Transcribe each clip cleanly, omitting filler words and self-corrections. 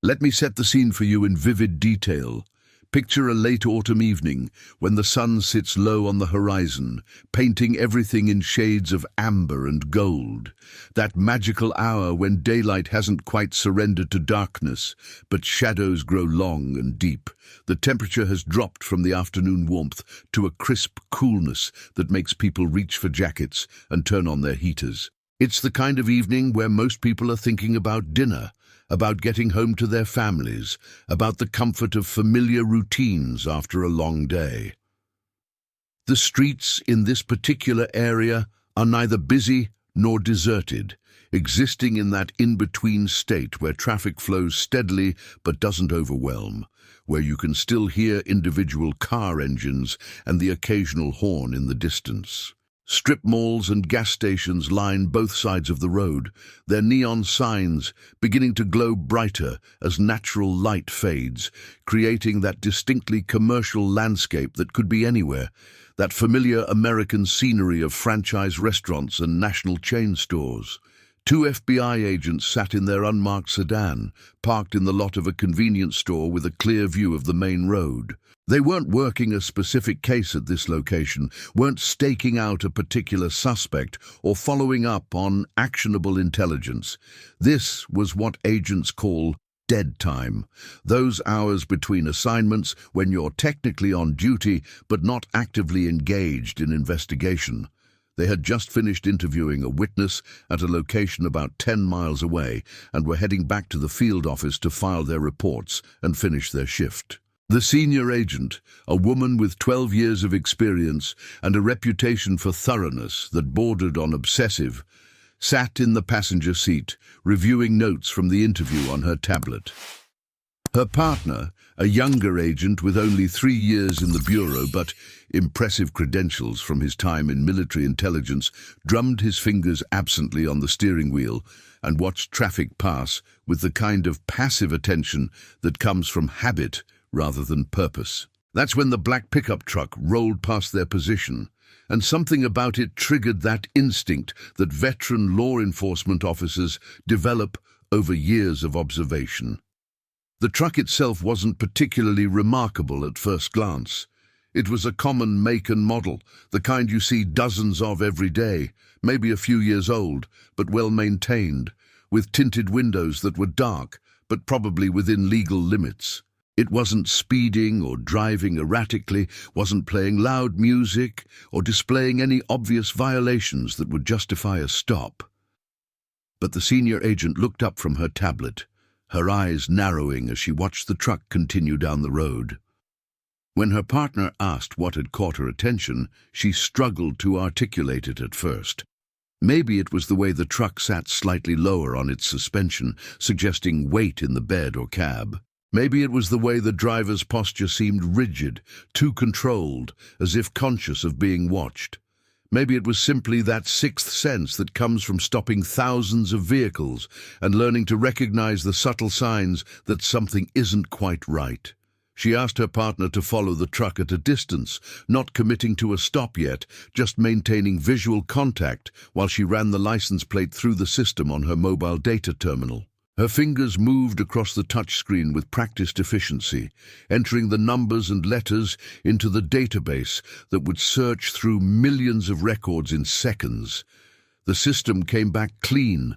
Let me set the scene for you in vivid detail. Picture a late autumn evening when the sun sits low on the horizon, painting everything in shades of amber and gold. That magical hour when daylight hasn't quite surrendered to darkness, but shadows grow long and deep. The temperature has dropped from the afternoon warmth to a crisp coolness that makes people reach for jackets and turn on their heaters. It's the kind of evening where most people are thinking about dinner, about getting home to their families, about the comfort of familiar routines after a long day. The streets in this particular area are neither busy nor deserted, existing in that in-between state where traffic flows steadily but doesn't overwhelm, where you can still hear individual car engines and the occasional horn in the distance. Strip malls and gas stations line both sides of the road, their neon signs beginning to glow brighter as natural light fades, creating that distinctly commercial landscape that could be anywhere, that familiar American scenery of franchise restaurants and national chain stores. Two FBI agents sat in their unmarked sedan, parked in the lot of a convenience store with a clear view of the main road. They weren't working a specific case at this location, weren't staking out a particular suspect or following up on actionable intelligence. This was what agents call dead time, those hours between assignments when you're technically on duty but not actively engaged in investigation. They had just finished interviewing a witness at a location about 10 miles away and were heading back to the field office to file their reports and finish their shift. The senior agent, a woman with 12 years of experience and a reputation for thoroughness that bordered on obsessive, sat in the passenger seat, reviewing notes from the interview on her tablet. Her partner, a younger agent with only 3 years in the bureau but impressive credentials from his time in military intelligence, drummed his fingers absently on the steering wheel and watched traffic pass with the kind of passive attention that comes from habit rather than purpose. That's when the black pickup truck rolled past their position, and something about it triggered that instinct that veteran law enforcement officers develop over years of observation. The truck itself wasn't particularly remarkable at first glance. It was a common make and model, the kind you see dozens of every day, maybe a few years old, but well maintained, with tinted windows that were dark, but probably within legal limits. It wasn't speeding or driving erratically, wasn't playing loud music or displaying any obvious violations that would justify a stop. But the senior agent looked up from her tablet, her eyes narrowing as she watched the truck continue down the road. When her partner asked what had caught her attention, she struggled to articulate it at first. Maybe it was the way the truck sat slightly lower on its suspension, suggesting weight in the bed or cab. Maybe it was the way the driver's posture seemed rigid, too controlled, as if conscious of being watched. Maybe it was simply that sixth sense that comes from stopping thousands of vehicles and learning to recognize the subtle signs that something isn't quite right. She asked her partner to follow the truck at a distance, not committing to a stop yet, just maintaining visual contact while she ran the license plate through the system on her mobile data terminal. Her fingers moved across the touchscreen with practiced efficiency, entering the numbers and letters into the database that would search through millions of records in seconds. The system came back clean.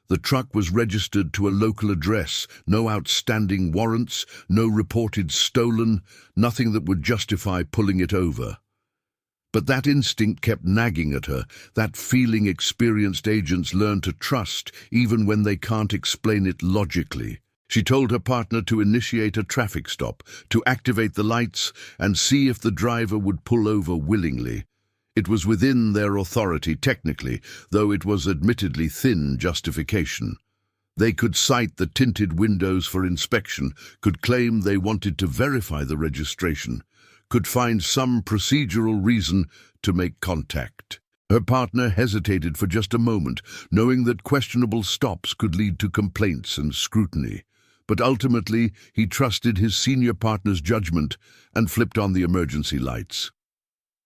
The truck was registered to a local address, no outstanding warrants, no reported stolen, nothing that would justify pulling it over. But that instinct kept nagging at her, that feeling experienced agents learn to trust even when they can't explain it logically. She told her partner to initiate a traffic stop, to activate the lights and see if the driver would pull over willingly. It was within their authority technically, though it was admittedly thin justification. They could cite the tinted windows for inspection, could claim they wanted to verify the registration, could find some procedural reason to make contact. Her partner hesitated for just a moment, knowing that questionable stops could lead to complaints and scrutiny. But ultimately, he trusted his senior partner's judgment and flipped on the emergency lights.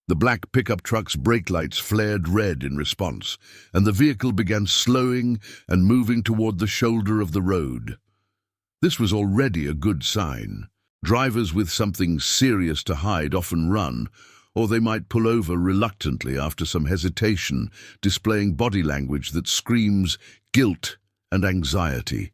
The black pickup truck's brake lights flared red in response, and the vehicle began slowing and moving toward the shoulder of the road. This was already a good sign. Drivers with something serious to hide often run, or they might pull over reluctantly after some hesitation, displaying body language that screams guilt and anxiety.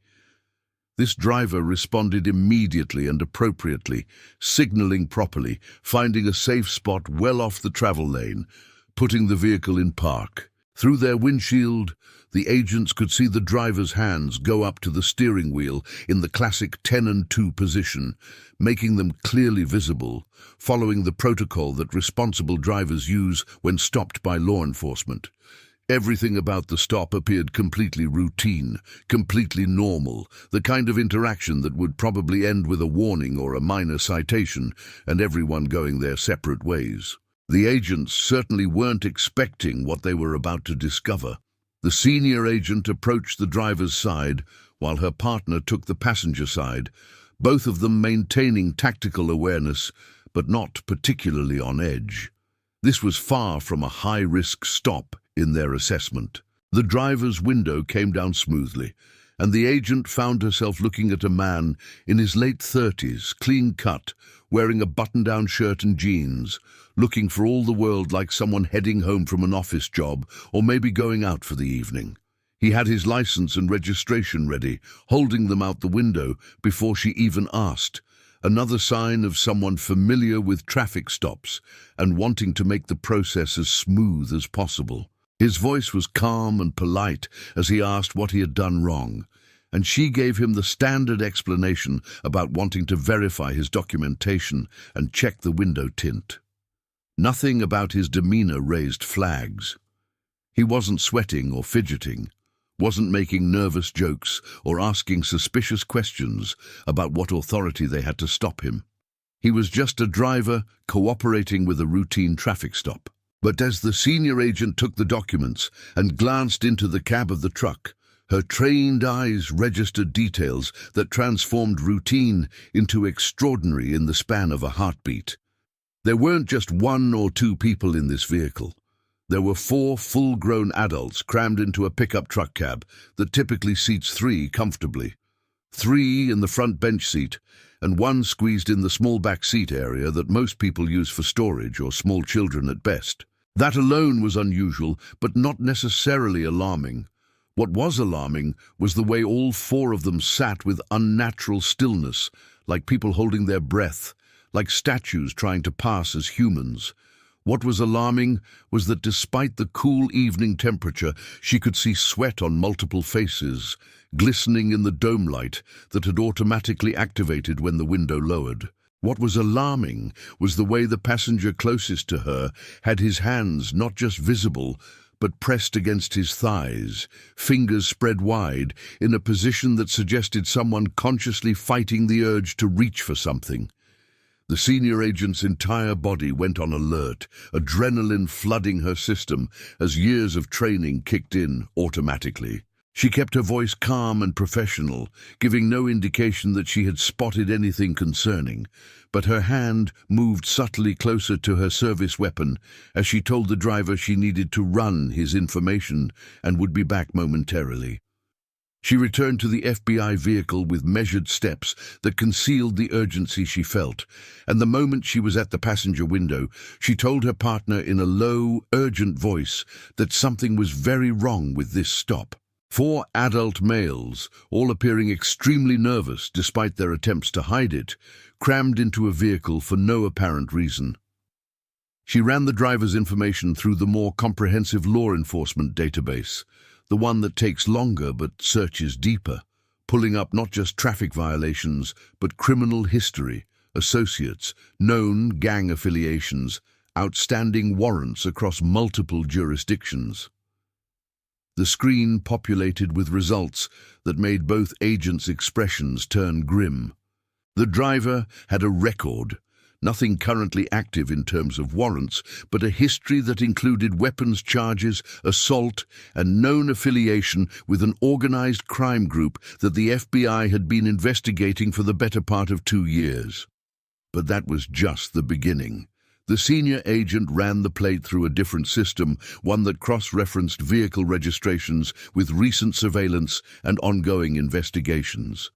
This driver responded immediately and appropriately, signaling properly, finding a safe spot well off the travel lane, putting the vehicle in park. Through their windshield, the agents could see the driver's hands go up to the steering wheel in the classic 10 and 2 position, making them clearly visible, following the protocol that responsible drivers use when stopped by law enforcement. Everything about the stop appeared completely routine, completely normal, the kind of interaction that would probably end with a warning or a minor citation, and everyone going their separate ways. The agents certainly weren't expecting what they were about to discover. The senior agent approached the driver's side, while her partner took the passenger side, both of them maintaining tactical awareness, but not particularly on edge. This was far from a high-risk stop in their assessment. The driver's window came down smoothly, and the agent found herself looking at a man in his late 30s, clean-cut, wearing a button-down shirt and jeans, looking for all the world like someone heading home from an office job or maybe going out for the evening. He had his license and registration ready, holding them out the window before she even asked, another sign of someone familiar with traffic stops and wanting to make the process as smooth as possible. His voice was calm and polite as he asked what he had done wrong, and she gave him the standard explanation about wanting to verify his documentation and check the window tint. Nothing about his demeanor raised flags. He wasn't sweating or fidgeting, wasn't making nervous jokes or asking suspicious questions about what authority they had to stop him. He was just a driver cooperating with a routine traffic stop. But as the senior agent took the documents and glanced into the cab of the truck, her trained eyes registered details that transformed routine into extraordinary in the span of a heartbeat. There weren't just 1 or 2 people in this vehicle. There were 4 full-grown adults crammed into a pickup truck cab that typically seats 3 comfortably. 3 in the front bench seat, and 1 squeezed in the small back seat area that most people use for storage or small children at best. That alone was unusual, but not necessarily alarming. What was alarming was the way all 4 of them sat with unnatural stillness, like people holding their breath, like statues trying to pass as humans. What was alarming was that despite the cool evening temperature, she could see sweat on multiple faces, glistening in the dome light that had automatically activated when the window lowered. What was alarming was the way the passenger closest to her had his hands not just visible, but pressed against his thighs, fingers spread wide, in a position that suggested someone consciously fighting the urge to reach for something. The senior agent's entire body went on alert, adrenaline flooding her system as years of training kicked in automatically. She kept her voice calm and professional, giving no indication that she had spotted anything concerning, but her hand moved subtly closer to her service weapon as she told the driver she needed to run his information and would be back momentarily. She returned to the FBI vehicle with measured steps that concealed the urgency she felt, and the moment she was at the passenger window, she told her partner in a low, urgent voice that something was very wrong with this stop. 4 adult males, all appearing extremely nervous despite their attempts to hide it, crammed into a vehicle for no apparent reason. She ran the driver's information through the more comprehensive law enforcement database, the one that takes longer but searches deeper, pulling up not just traffic violations, but criminal history, associates, known gang affiliations, outstanding warrants across multiple jurisdictions. The screen populated with results that made both agents' expressions turn grim. The driver had a record, nothing currently active in terms of warrants, but a history that included weapons charges, assault, and known affiliation with an organized crime group that the FBI had been investigating for the better part of 2 years. But that was just the beginning. The senior agent ran the plate through a different system, one that cross-referenced vehicle registrations with recent surveillance and ongoing investigations.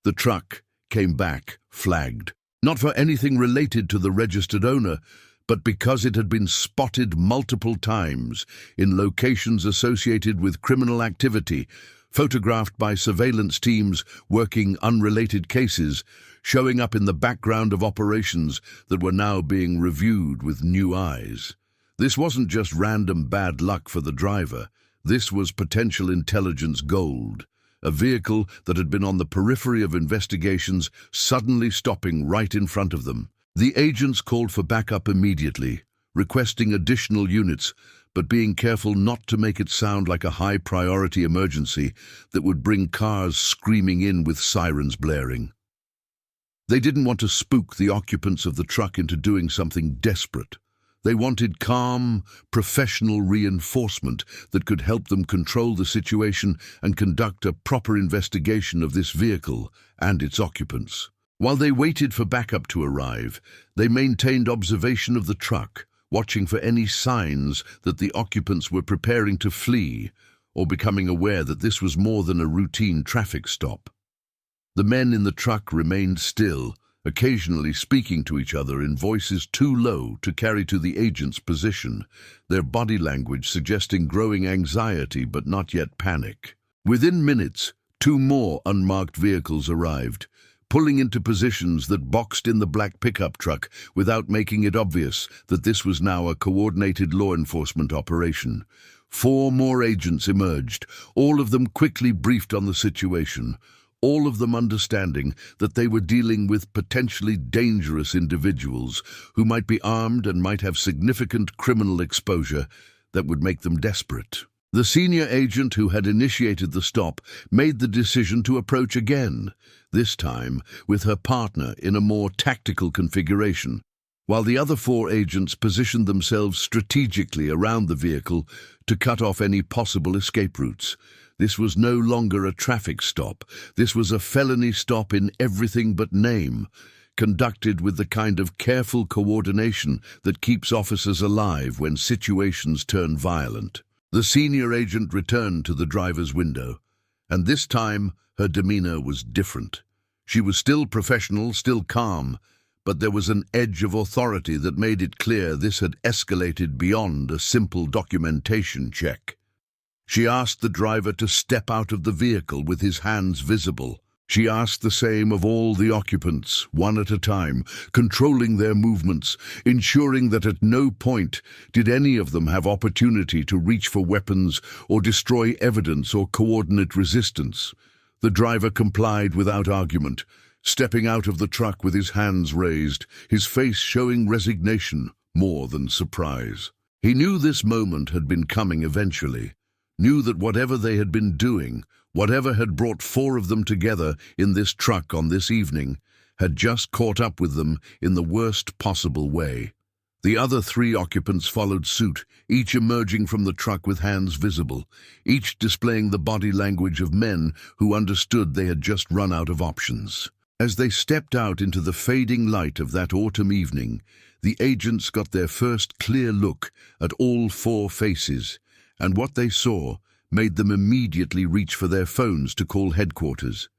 The truck came back, flagged, not for anything related to the registered owner, but because it had been spotted multiple times in locations associated with criminal activity, photographed by surveillance teams working unrelated cases, showing up in the background of operations that were now being reviewed with new eyes. This wasn't just random bad luck for the driver. This was potential intelligence gold. A vehicle that had been on the periphery of investigations suddenly stopping right in front of them. The agents called for backup immediately, requesting additional units, but being careful not to make it sound like a high-priority emergency that would bring cars screaming in with sirens blaring. They didn't want to spook the occupants of the truck into doing something desperate. They wanted calm, professional reinforcement that could help them control the situation and conduct a proper investigation of this vehicle and its occupants. While they waited for backup to arrive, they maintained observation of the truck, watching for any signs that the occupants were preparing to flee or becoming aware that this was more than a routine traffic stop. The men in the truck remained still, occasionally speaking to each other in voices too low to carry to the agent's position, their body language suggesting growing anxiety but not yet panic. Within minutes, 2 more unmarked vehicles arrived, pulling into positions that boxed in the black pickup truck without making it obvious that this was now a coordinated law enforcement operation. 4 more agents emerged, all of them quickly briefed on the situation, all of them understanding that they were dealing with potentially dangerous individuals who might be armed and might have significant criminal exposure that would make them desperate. The senior agent who had initiated the stop made the decision to approach again, this time with her partner in a more tactical configuration, while the other 4 agents positioned themselves strategically around the vehicle to cut off any possible escape routes. This was no longer a traffic stop. This was a felony stop in everything but name, conducted with the kind of careful coordination that keeps officers alive when situations turn violent. The senior agent returned to the driver's window, and this time her demeanor was different. She was still professional, still calm, but there was an edge of authority that made it clear this had escalated beyond a simple documentation check. She asked the driver to step out of the vehicle with his hands visible. She asked the same of all the occupants, one at a time, controlling their movements, ensuring that at no point did any of them have opportunity to reach for weapons or destroy evidence or coordinate resistance. The driver complied without argument, stepping out of the truck with his hands raised, his face showing resignation more than surprise. He knew this moment had been coming eventually, knew that whatever they had been doing, whatever had brought 4 of them together in this truck on this evening, had just caught up with them in the worst possible way. The other 3 occupants followed suit, each emerging from the truck with hands visible, each displaying the body language of men who understood they had just run out of options. As they stepped out into the fading light of that autumn evening, the agents got their first clear look at all 4 faces, and what they saw made them immediately reach for their phones to call headquarters.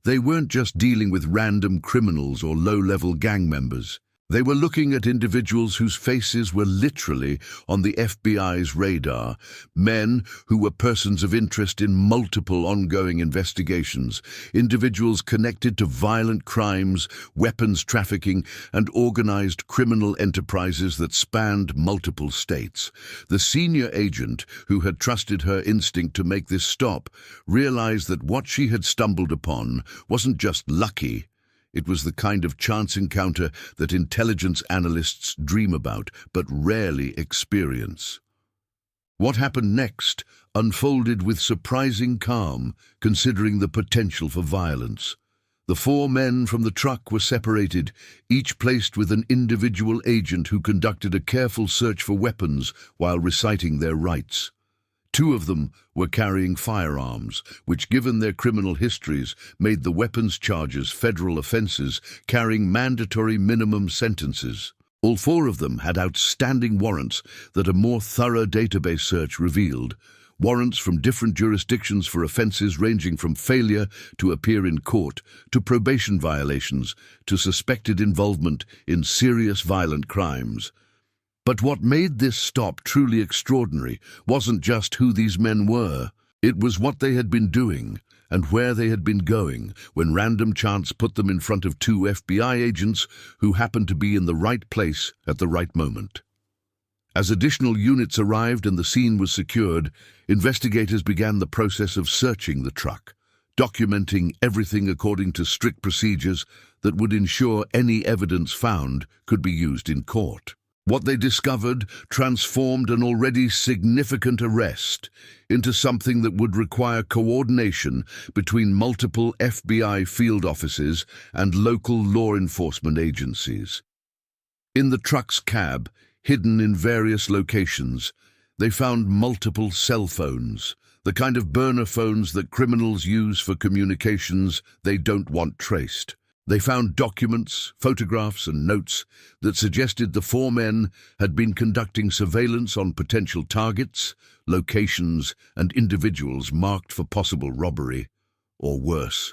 They weren't just dealing with random criminals or low-level gang members. They were looking at individuals whose faces were literally on the FBI's radar, men who were persons of interest in multiple ongoing investigations, individuals connected to violent crimes, weapons trafficking, and organized criminal enterprises that spanned multiple states. The senior agent, who had trusted her instinct to make this stop, realized that what she had stumbled upon wasn't just lucky. It was the kind of chance encounter that intelligence analysts dream about, but rarely experience. What happened next unfolded with surprising calm, considering the potential for violence. The 4 men from the truck were separated, each placed with an individual agent who conducted a careful search for weapons while reciting their rights. 2 of them were carrying firearms, which, given their criminal histories, made the weapons charges federal offenses carrying mandatory minimum sentences. All 4 of them had outstanding warrants that a more thorough database search revealed, warrants from different jurisdictions for offences ranging from failure to appear in court, to probation violations, to suspected involvement in serious violent crimes. But what made this stop truly extraordinary wasn't just who these men were. It was what they had been doing and where they had been going when random chance put them in front of two FBI agents who happened to be in the right place at the right moment. As additional units arrived and the scene was secured, investigators began the process of searching the truck, documenting everything according to strict procedures that would ensure any evidence found could be used in court. What they discovered transformed an already significant arrest into something that would require coordination between multiple FBI field offices and local law enforcement agencies. In the truck's cab, hidden in various locations, they found multiple cell phones, the kind of burner phones that criminals use for communications they don't want traced. They found documents, photographs, and notes that suggested the four men had been conducting surveillance on potential targets, locations, and individuals marked for possible robbery, or worse.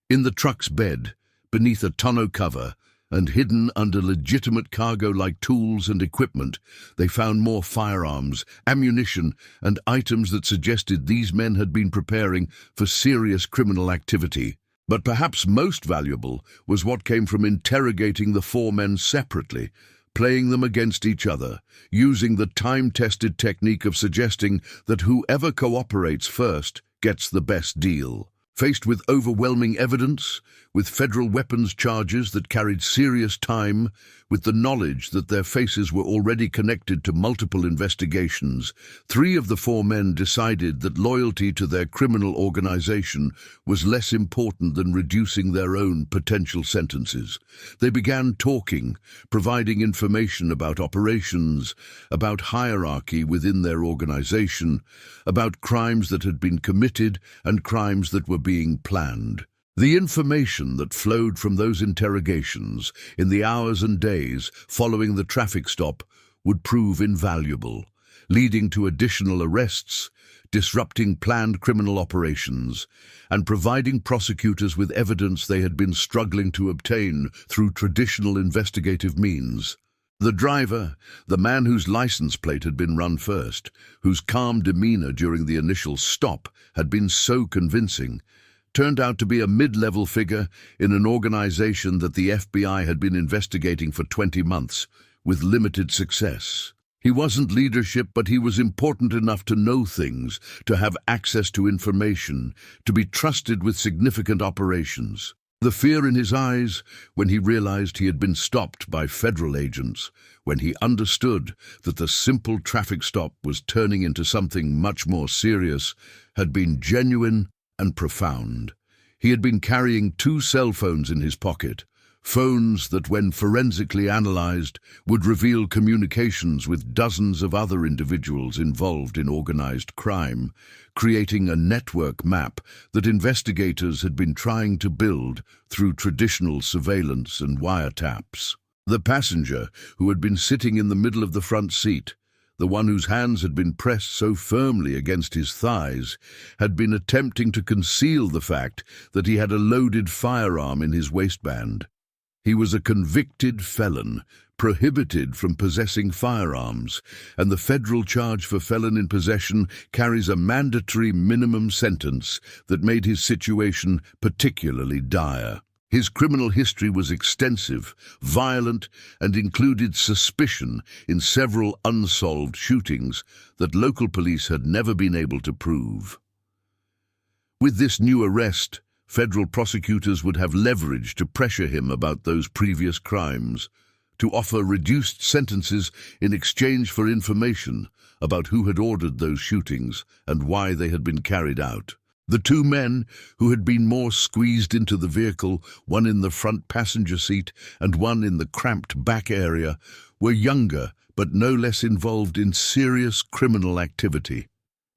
In the truck's bed, beneath a tonneau cover, and hidden under legitimate cargo like tools and equipment, they found more firearms, ammunition, and items that suggested these men had been preparing for serious criminal activity. But perhaps most valuable was what came from interrogating the four men separately, playing them against each other, using the time-tested technique of suggesting that whoever cooperates first gets the best deal. Faced with overwhelming evidence, with federal weapons charges that carried serious time, with the knowledge that their faces were already connected to multiple investigations, three of the four men decided that loyalty to their criminal organization was less important than reducing their own potential sentences. They began talking, providing information about operations, about hierarchy within their organization, about crimes that had been committed and crimes that were being planned. The information that flowed from those interrogations in the hours and days following the traffic stop would prove invaluable, leading to additional arrests, disrupting planned criminal operations, and providing prosecutors with evidence they had been struggling to obtain through traditional investigative means. The driver, the man whose license plate had been run first, whose calm demeanor during the initial stop had been so convincing, turned out to be a mid-level figure in an organization that the FBI had been investigating for 20 months, with limited success. He wasn't leadership, but he was important enough to know things, to have access to information, to be trusted with significant operations. The fear in his eyes when he realized he had been stopped by federal agents, when he understood that the simple traffic stop was turning into something much more serious, had been genuine and profound. He had been carrying two cell phones in his pocket, phones that, when forensically analyzed, would reveal communications with dozens of other individuals involved in organized crime, creating a network map that investigators had been trying to build through traditional surveillance and wiretaps. The passenger, who had been sitting in the middle of the front seat, the one whose hands had been pressed so firmly against his thighs, had been attempting to conceal the fact that he had a loaded firearm in his waistband. He was a convicted felon, prohibited from possessing firearms, and the federal charge for felon in possession carries a mandatory minimum sentence that made his situation particularly dire. His criminal history was extensive, violent, and included suspicion in several unsolved shootings that local police had never been able to prove. With this new arrest, federal prosecutors would have leverage to pressure him about those previous crimes, to offer reduced sentences in exchange for information about who had ordered those shootings and why they had been carried out. The two men, who had been more squeezed into the vehicle, one in the front passenger seat and one in the cramped back area, were younger but no less involved in serious criminal activity.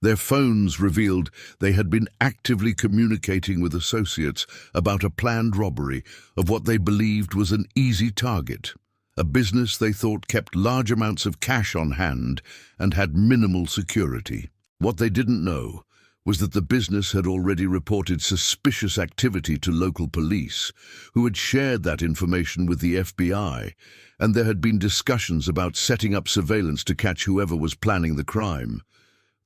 Their phones revealed they had been actively communicating with associates about a planned robbery of what they believed was an easy target, a business they thought kept large amounts of cash on hand and had minimal security. What they didn't know was that the business had already reported suspicious activity to local police, who had shared that information with the FBI, and there had been discussions about setting up surveillance to catch whoever was planning the crime.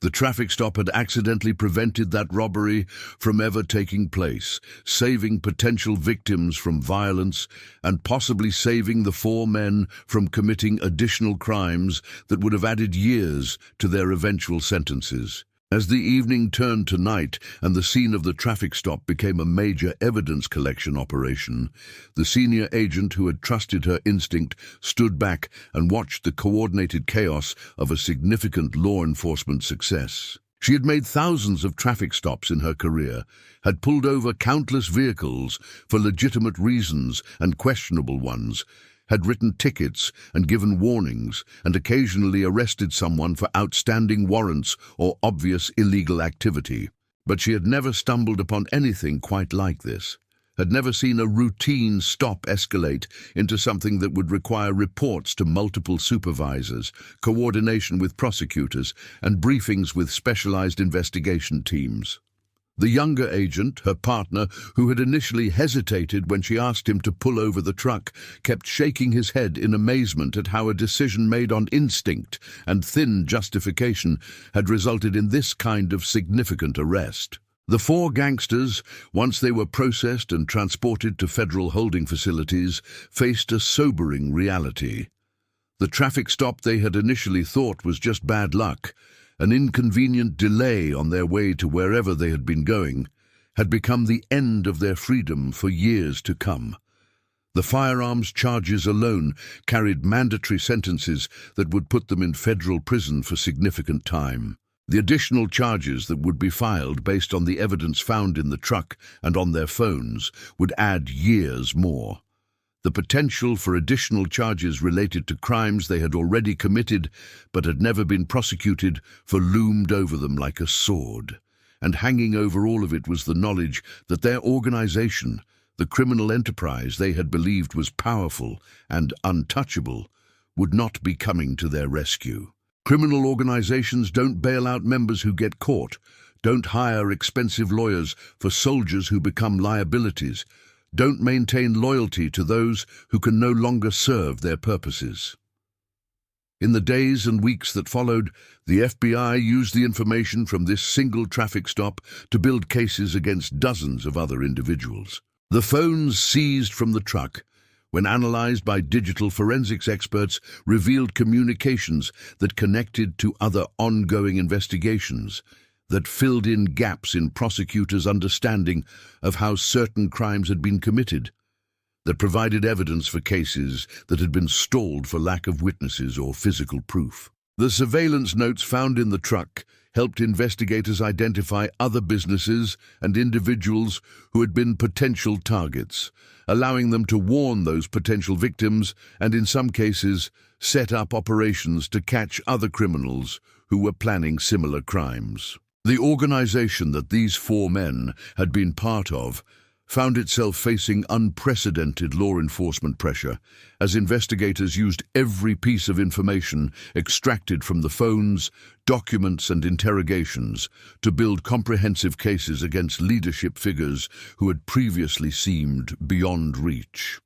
The traffic stop had accidentally prevented that robbery from ever taking place, saving potential victims from violence and possibly saving the four men from committing additional crimes that would have added years to their eventual sentences. As the evening turned to night and the scene of the traffic stop became a major evidence collection operation, the senior agent who had trusted her instinct stood back and watched the coordinated chaos of a significant law enforcement success. She had made thousands of traffic stops in her career, had pulled over countless vehicles for legitimate reasons and questionable ones, had written tickets and given warnings, and occasionally arrested someone for outstanding warrants or obvious illegal activity. But she had never stumbled upon anything quite like this, had never seen a routine stop escalate into something that would require reports to multiple supervisors, coordination with prosecutors, and briefings with specialized investigation teams. The younger agent, her partner, who had initially hesitated when she asked him to pull over the truck, kept shaking his head in amazement at how a decision made on instinct and thin justification had resulted in this kind of significant arrest. The four gangsters, once they were processed and transported to federal holding facilities, faced a sobering reality. The traffic stop they had initially thought was just bad luck, an inconvenient delay on their way to wherever they had been going, had become the end of their freedom for years to come. The firearms charges alone carried mandatory sentences that would put them in federal prison for significant time. The additional charges that would be filed based on the evidence found in the truck and on their phones would add years more. The potential for additional charges related to crimes they had already committed but had never been prosecuted for loomed over them like a sword. And hanging over all of it was the knowledge that their organization, the criminal enterprise they had believed was powerful and untouchable, would not be coming to their rescue. Criminal organizations don't bail out members who get caught, don't hire expensive lawyers for soldiers who become liabilities, don't maintain loyalty to those who can no longer serve their purposes. In the days and weeks that followed, the FBI used the information from this single traffic stop to build cases against dozens of other individuals. The phones seized from the truck, when analyzed by digital forensics experts, revealed communications that connected to other ongoing investigations, that filled in gaps in prosecutors' understanding of how certain crimes had been committed, that provided evidence for cases that had been stalled for lack of witnesses or physical proof. The surveillance notes found in the truck helped investigators identify other businesses and individuals who had been potential targets, allowing them to warn those potential victims and, in some cases, set up operations to catch other criminals who were planning similar crimes. The organization that these four men had been part of found itself facing unprecedented law enforcement pressure as investigators used every piece of information extracted from the phones, documents, and interrogations to build comprehensive cases against leadership figures who had previously seemed beyond reach.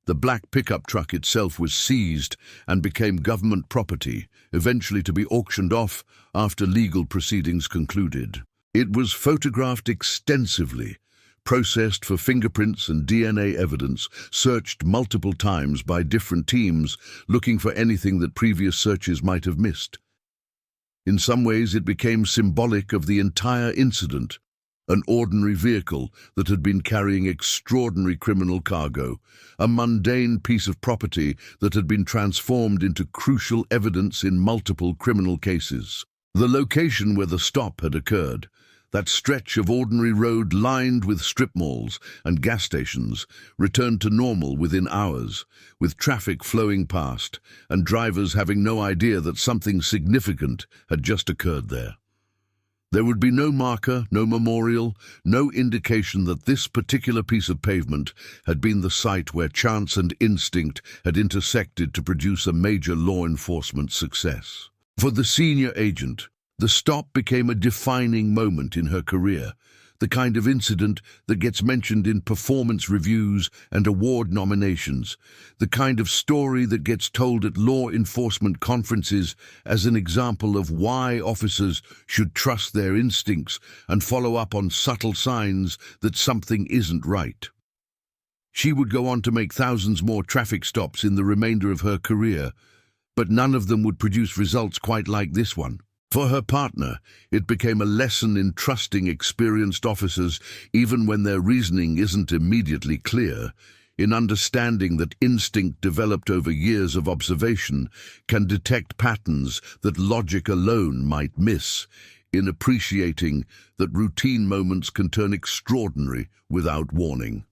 The black pickup truck itself was seized and became government property, eventually to be auctioned off after legal proceedings concluded. It was photographed extensively, processed for fingerprints and DNA evidence, searched multiple times by different teams looking for anything that previous searches might have missed. In some ways, it became symbolic of the entire incident, an ordinary vehicle that had been carrying extraordinary criminal cargo, a mundane piece of property that had been transformed into crucial evidence in multiple criminal cases. The location where the stop had occurred, that stretch of ordinary road lined with strip malls and gas stations, returned to normal within hours, with traffic flowing past and drivers having no idea that something significant had just occurred there. There would be no marker, no memorial, no indication that this particular piece of pavement had been the site where chance and instinct had intersected to produce a major law enforcement success. For the senior agent, The stop became a defining moment in her career, the kind of incident that gets mentioned in performance reviews and award nominations, the kind of story that gets told at law enforcement conferences as an example of why officers should trust their instincts and follow up on subtle signs that something isn't right. She would go on to make thousands more traffic stops in the remainder of her career, but none of them would produce results quite like this one. For her partner, it became a lesson in trusting experienced officers even when their reasoning isn't immediately clear, in understanding that instinct developed over years of observation can detect patterns that logic alone might miss, in appreciating that routine moments can turn extraordinary without warning.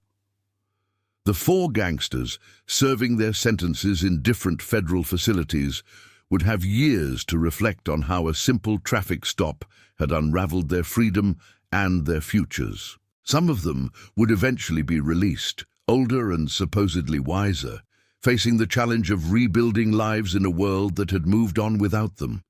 The four gangsters, serving their sentences in different federal facilities, would have years to reflect on how a simple traffic stop had unraveled their freedom and their futures. Some of them would eventually be released, older and supposedly wiser, facing the challenge of rebuilding lives in a world that had moved on without them.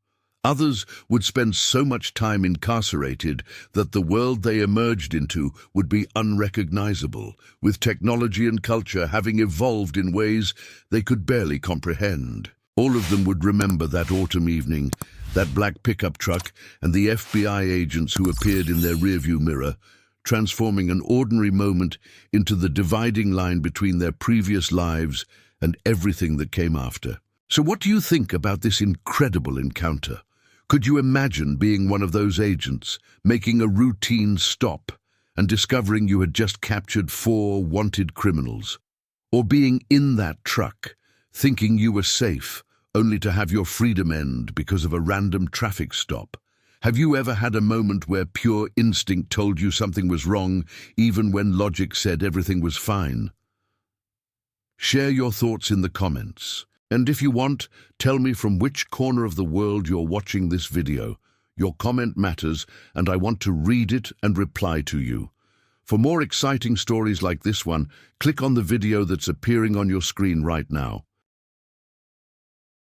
Others would spend so much time incarcerated that the world they emerged into would be unrecognizable, with technology and culture having evolved in ways they could barely comprehend. All of them would remember that autumn evening, that black pickup truck, and the FBI agents who appeared in their rearview mirror, transforming an ordinary moment into the dividing line between their previous lives and everything that came after. So what do you think about this incredible encounter? Could you imagine being one of those agents, making a routine stop and discovering you had just captured 4 wanted criminals? Or being in that truck, thinking you were safe, only to have your freedom end because of a random traffic stop? Have you ever had a moment where pure instinct told you something was wrong, even when logic said everything was fine? Share your thoughts in the comments. And if you want, tell me from which corner of the world you're watching this video. Your comment matters, and I want to read it and reply to you. For more exciting stories like this one, click on the video that's appearing on your screen right now.